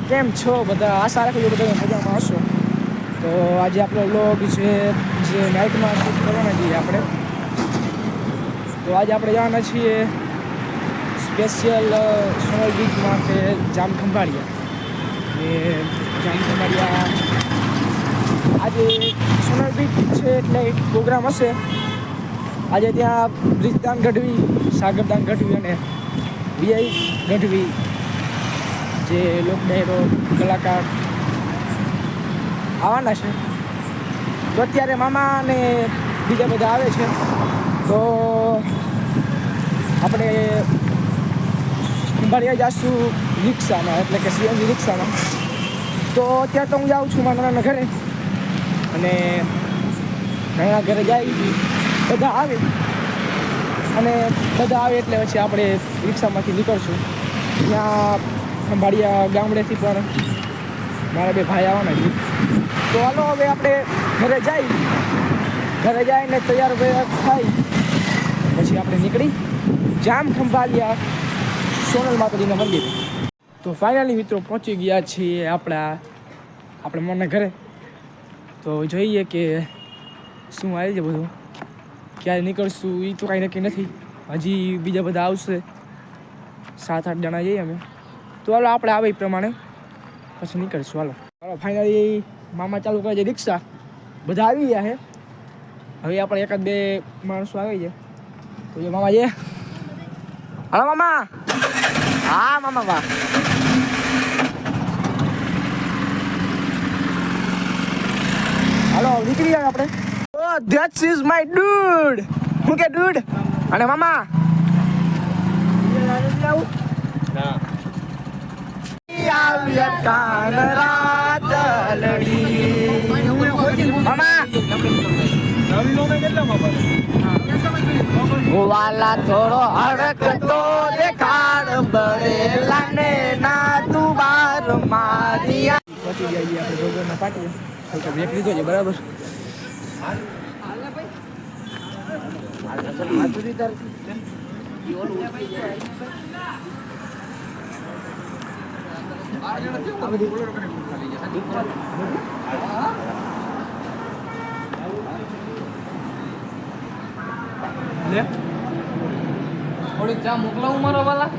કેમ છો બધા? આશા રાખું બધા મજામાં હશો. તો આજે આપણો વ્લોગ છે જે નાઇટમાં શૂટ કરવાના છીએ આપણે. તો આજે આપણે જવાના છીએ સ્પેશિયલ સોનલ બીચમાં કે જામખંભાળિયા. એ જામખંભાળિયા આજે સોનલ બીચ છે એટલે એક પ્રોગ્રામ હશે. આજે ત્યાં બ્રિજદાન ગઢવી, સાગરદાન ગઢવી અને વીઆઈ ગઢવી જે લોક ડાયરો કલાકાર આવવાના છે. તો અત્યારે મામા અને બીજા બધા આવે છે. તો આપણે ખંભાળિયા જઈશું રિક્ષામાં, એટલે કે સીએનજી રિક્ષામાં. તો અત્યારે તો હું જાઉં છું મારા નાના ઘરે, અને નાના ઘરે જાય બધા આવે, અને બધા આવે એટલે પછી આપણે રિક્ષામાંથી નીકળશું. ત્યાં ખંભાળિયા ગામડેથી પણ મારા બે ભાઈ આવવાના છે. તો હાલો હવે આપણે ઘરે જઈને તૈયાર થાય પછી આપણે નીકળી જામખંભાળિયા સોનલ માતાજીના મંદિરે. તો ફાઇનલી મિત્રો પહોંચી ગયા છીએ આપણે મમ્મીના ઘરે. તો જોઈએ કે શું આવી છે બધું, ક્યારે નીકળશું એ તો કાંઈ નક્કી નથી. હજી બીજા બધા આવશે, 7-8 જણા જઈએ અમે. તો હાલો આપણે આવે એ પ્રમાણે પછી નીકળશું. હાલો ફાઇનલી મામા ચાલુ કરે છે રિક્ષા, બધા આવી ગયા છે. હવે આપણે 1-2 માણસો આવી છે. તો જો મામા છે. હાલો મામા. હા મામા વાહ. હાલો નીકળી ગયા આપણે. ઓ ધેટ્સ ઇઝ માય ડૂડ. હું કે ડૂડ? અને મામા કાન રાત લડી મામા વાલા થોડો હડકતો દેખાડ બળેલા ને ના તું બાર મારિયા. પહોંચી ગયા છીએ આપણે જોગરના પાટીએ. તો બ્રેક લીધો છે બરાબર. થોડીક ચા મોકલાવું મારા વાલા?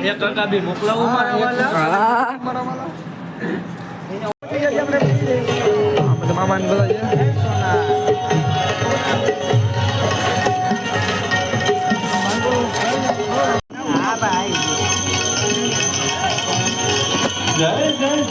એક ટકા બી મોકલાવું મારા વાલા? મામા ને બધા છે. હા ભાઈ. જય જય જય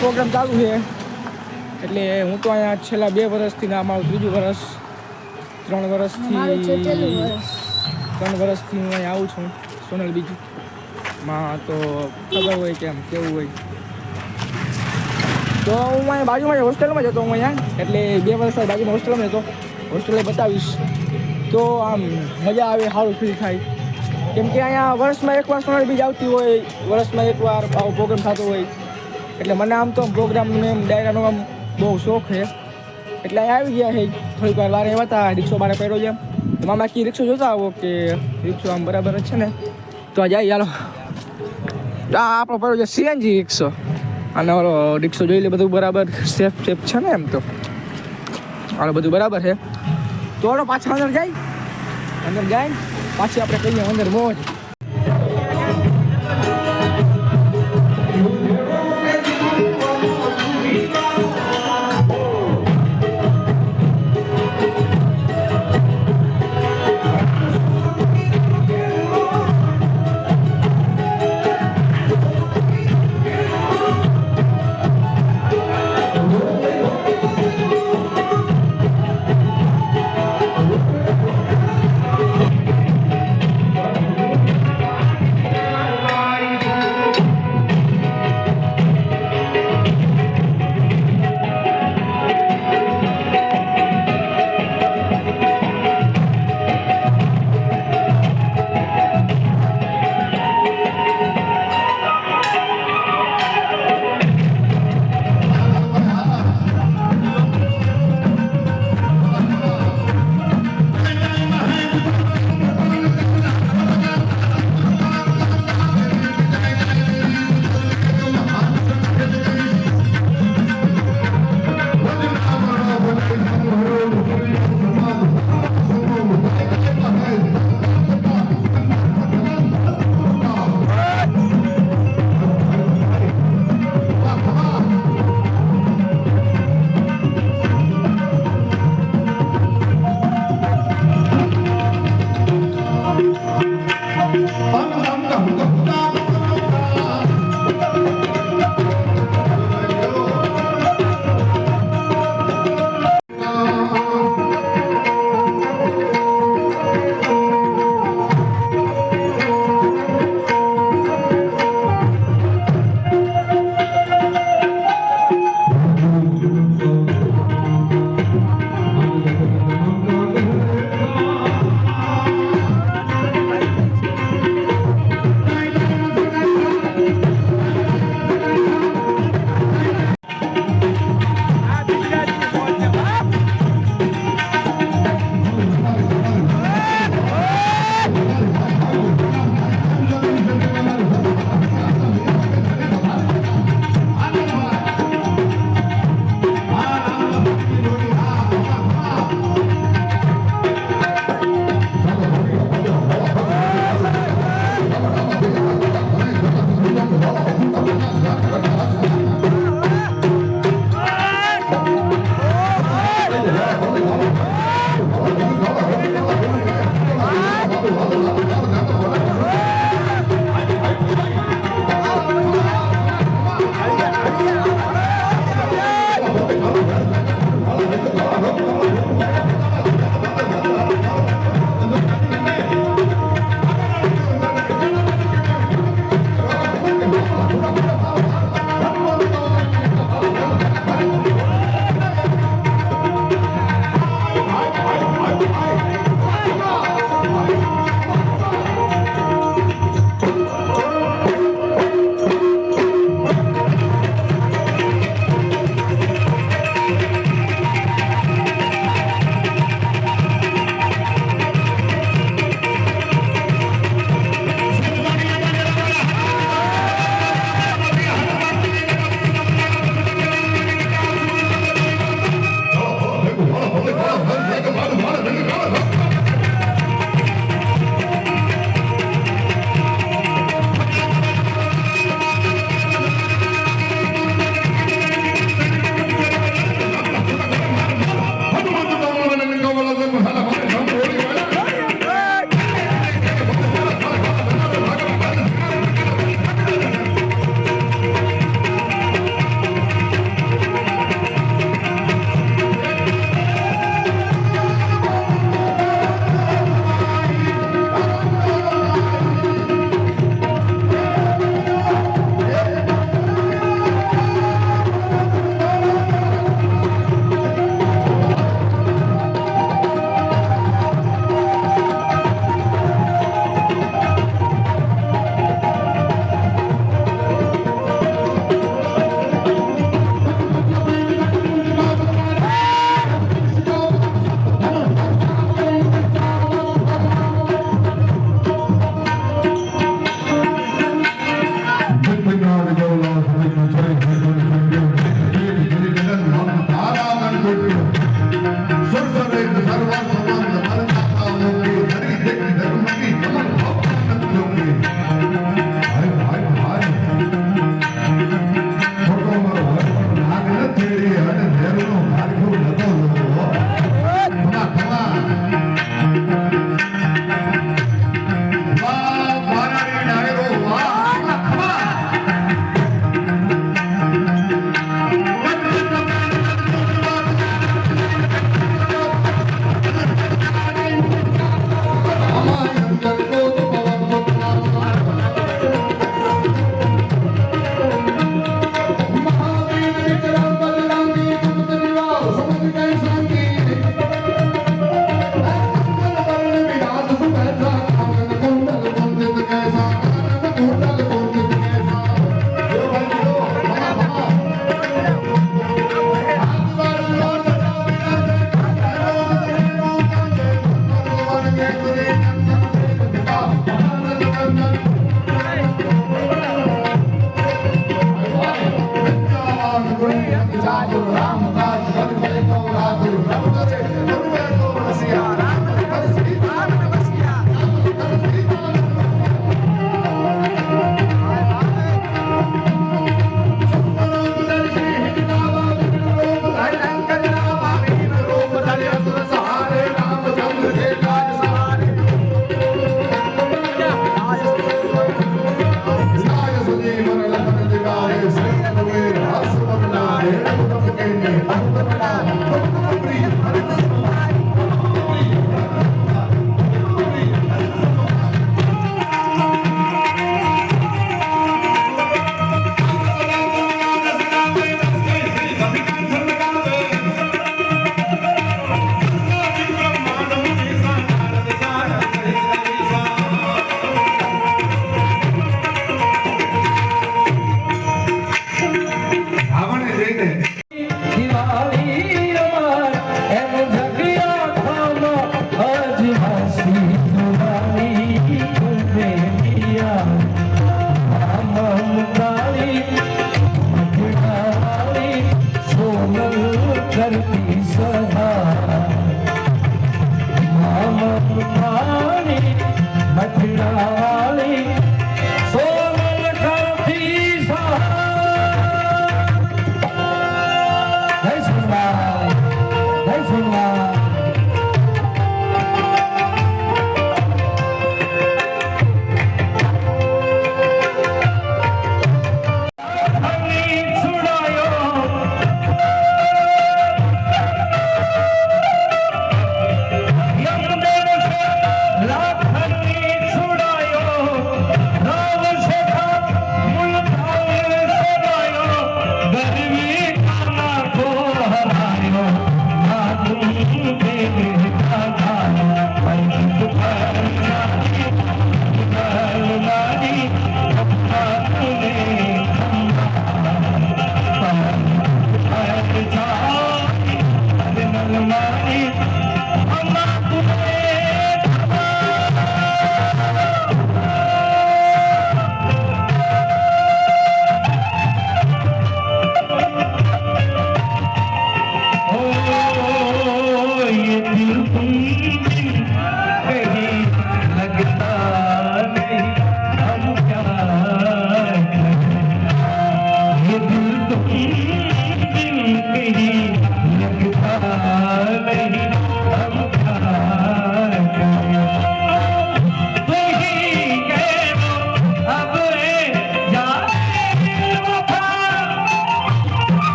પ્રોગ્રામ ચાલુ છે એટલે હું તો અહીંયા છેલ્લા 2 વર્ષથી ના મારું 3જું વર્ષ, 3 વર્ષથી હું અહીંયા આવું છું સોનલ બીચમાં. તો ખબર હોય કેમ કેવું હોય. તો હું અહીંયા બાજુમાં હોસ્ટેલમાં જ હતો. હું અહીંયા એટલે 2 વર્ષ બાજુમાં હોસ્ટેલમાં હતો. હોસ્ટેલે બતાવીશ તો આમ મજા આવે, સારું ફીલ થાય. કેમ કે અહીંયા વર્ષમાં એકવાર સોનાળી બીજ આવતી હોય, વર્ષમાં એકવાર આવો પ્રોગ્રામ થતો હોય. એટલે મને આમ તો પ્રોગ્રામનો એમ ડાયરાનો આમ બહુ શોખ છે. એટલે અહીંયા આવી ગયા છે. થોડીક વાર વારે હતા, રિક્ષો બારે પડ્યો છે. તો મામા કી રિક્ષો જોતા આવો કે રિક્ષો આમ બરાબર જ છે ને, તો આ જાય. હાલો, આ આપણો પડ્યો છે સીએનજી રિક્ષો. અને ઓલો રિક્ષો જોઈ લે, બધું બરાબર સેફ છે ને એમ તો. હાલો, બધું બરાબર છે. તો હાલો પાછા અંદર જાય પાછી આપણે કહીએ અંદર મોજ. જાજો રામ કાજ બન ગયે તો રાજુ રબ કરે ગુરુવે તો રસિયા રામ કર સીતા રામ રસિયા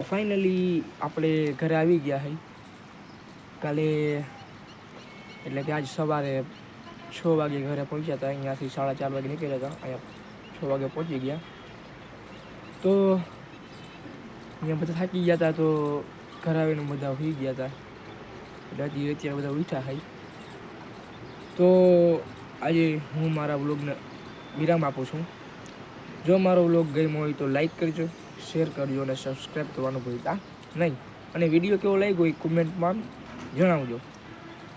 ફાઇનલી આપણે ઘરે આવી ગયા હઈ કાલે, એટલે કે આજ સવારે 6 વાગે ઘરે પહોંચ્યા હતા. અહીંયાથી 4:30 વાગે નીકળ્યા હતા, અહીંયા 6 વાગે પહોંચી ગયા. તો અહીંયા બધા થાકી ગયા હતા, તો ઘરે આવીને બધા સુઈ ગયા હતા. એટલે હજી અત્યારે બધા ઉઠ્યા હોય. તો આજે હું મારા વ્લોગને વિરામ આપું છું. જો મારો વ્લોગ ગમ્યો હોય તો લાઈક કરજો, શેર કરજો અને સબસ્ક્રાઈબ કરવાનું ભૂલતા નહીં. અને વિડીયો કેવો લાગ્યો એ કોમેન્ટમાં જણાવજો.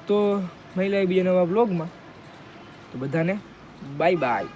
તો મળીએ બીજા નવા વ્લોગમાં. તો બધાને બાય બાય.